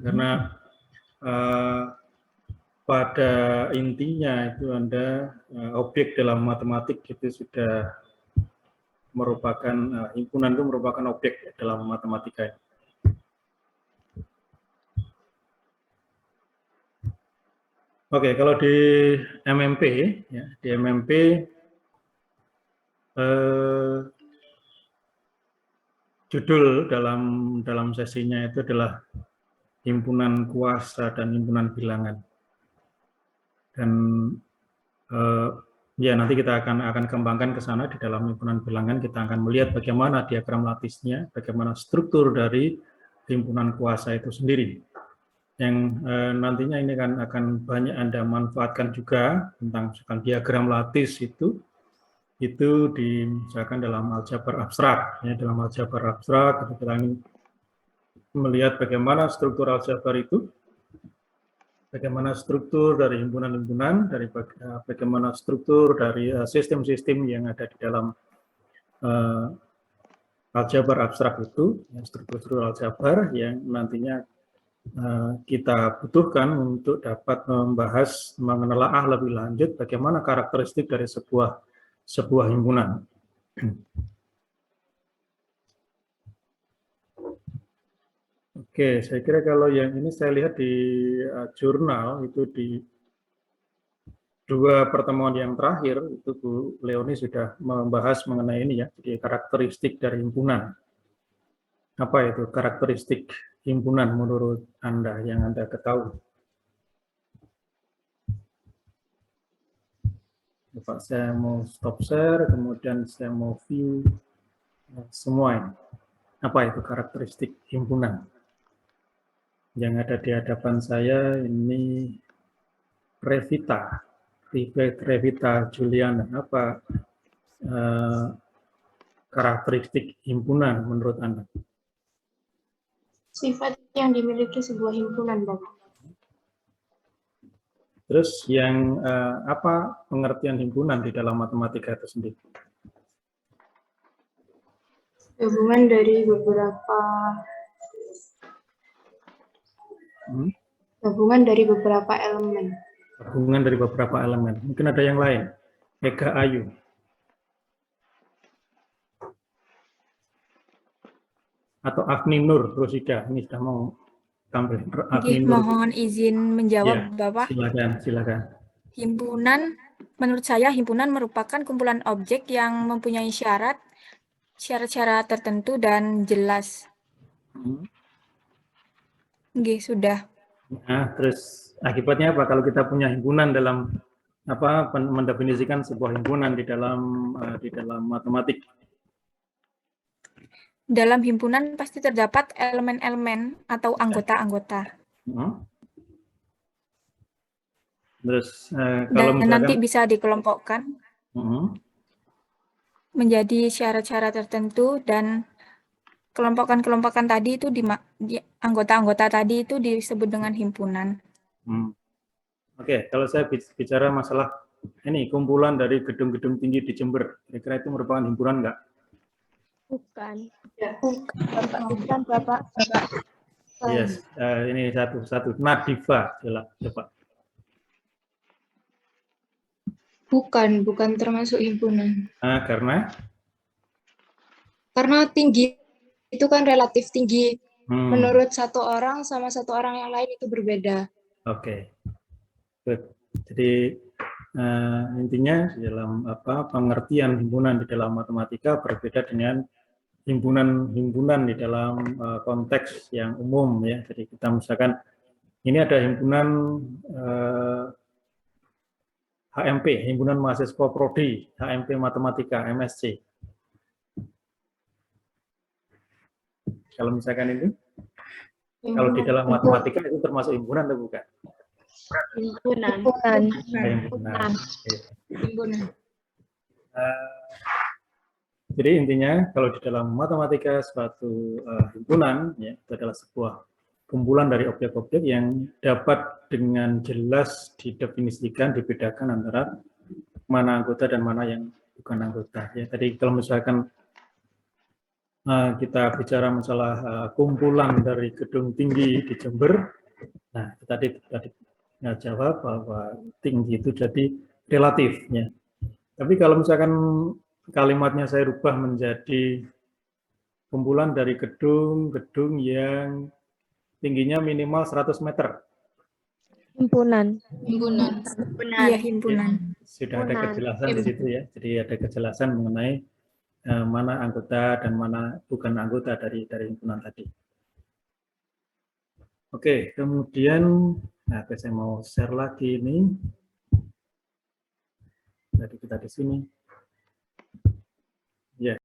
karena pada intinya itu Anda objek dalam matematik itu sudah merupakan himpunan itu merupakan objek dalam matematika. Oke, kalau di MMP ya, di MMP judul dalam sesinya itu adalah himpunan kuasa dan himpunan bilangan. Dan ya nanti kita akan kembangkan ke sana di dalam himpunan bilangan. Kita akan melihat bagaimana diagram lattisnya, bagaimana struktur dari himpunan kuasa itu sendiri. Yang nantinya ini akan banyak Anda manfaatkan juga tentang misalkan diagram lattis itu misalkan dalam aljabar abstrak. Ya, dalam aljabar abstrak kita ingin melihat bagaimana struktur aljabar itu, bagaimana struktur dari himpunan-himpunan, dari bagaimana struktur dari sistem-sistem yang ada di dalam aljabar abstrak itu, struktur-struktur aljabar yang nantinya kita butuhkan untuk dapat membahas, menelaah lebih lanjut bagaimana karakteristik dari sebuah himpunan. Oke, saya kira kalau yang ini saya lihat di jurnal itu di 2 pertemuan yang terakhir itu Bu Leoni sudah membahas mengenai ini ya, jadi karakteristik dari himpunan. Apa itu karakteristik himpunan menurut Anda yang Anda ketahui? Pak, saya mau stop share, kemudian saya mau view semua ini. Apa itu karakteristik himpunan? Yang ada di hadapan saya ini Revita Juliana. Apa karakteristik himpunan menurut Anda? Sifat yang dimiliki sebuah himpunan, Bapak. Terus yang apa pengertian himpunan di dalam matematika itu sendiri? Gabungan dari beberapa elemen. Gabungan dari beberapa elemen. Mungkin ada yang lain. Ega Ayu. Atau Afni Nur Rosida. Ini sudah mau tampil. Mohon izin menjawab, ya, Bapak. Silakan. Himpunan, menurut saya himpunan merupakan kumpulan objek yang mempunyai syarat-syarat tertentu dan jelas. Sudah. Nah, terus akibatnya apa kalau kita punya himpunan dalam mendefinisikan sebuah himpunan di dalam matematik? Dalam himpunan pasti terdapat elemen-elemen atau anggota-anggota. Terus kalau dan misalkan nanti bisa dikelompokkan menjadi syarat-syarat tertentu, dan kelompokan tadi itu di anggota-anggota tadi itu disebut dengan himpunan. Oke, kalau saya bicara masalah ini kumpulan dari gedung-gedung tinggi di Jember, kira-kira itu merupakan himpunan enggak? Bukan. Bukan, Bapak. Yes, ini satu. Nadifa, coba. Bukan termasuk himpunan. Karena tinggi itu kan relatif tinggi. Menurut satu orang sama satu orang yang lain itu berbeda. Oke. Good. Jadi intinya dalam pengertian himpunan di dalam matematika berbeda dengan himpunan di dalam konteks yang umum ya. Jadi kita misalkan ini ada himpunan HMP, himpunan mahasiswa prodi, HMP matematika, MSc. Kalau misalkan itu, kalau di dalam matematika itu termasuk himpunan atau bukan? Himpunan. Jadi intinya kalau di dalam matematika suatu himpunan ya, itu adalah sebuah kumpulan dari objek-objek yang dapat dengan jelas didefinisikan, dibedakan antara mana anggota dan mana yang bukan anggota. Ya, tadi kalau misalkan kita bicara masalah kumpulan dari gedung tinggi di Jember. Nah, tadi jawab bahwa tinggi itu jadi relatifnya. Tapi kalau misalkan kalimatnya saya rubah menjadi kumpulan dari gedung-gedung yang tingginya minimal 100 meter. Himpunan. Iya, himpunan. Sudah ada kejelasan di situ ya. Jadi ada kejelasan mengenai mana anggota dan mana bukan anggota dari himpunan tadi. Oke, kemudian saya mau share lagi ini. Jadi kita di sini. Ya.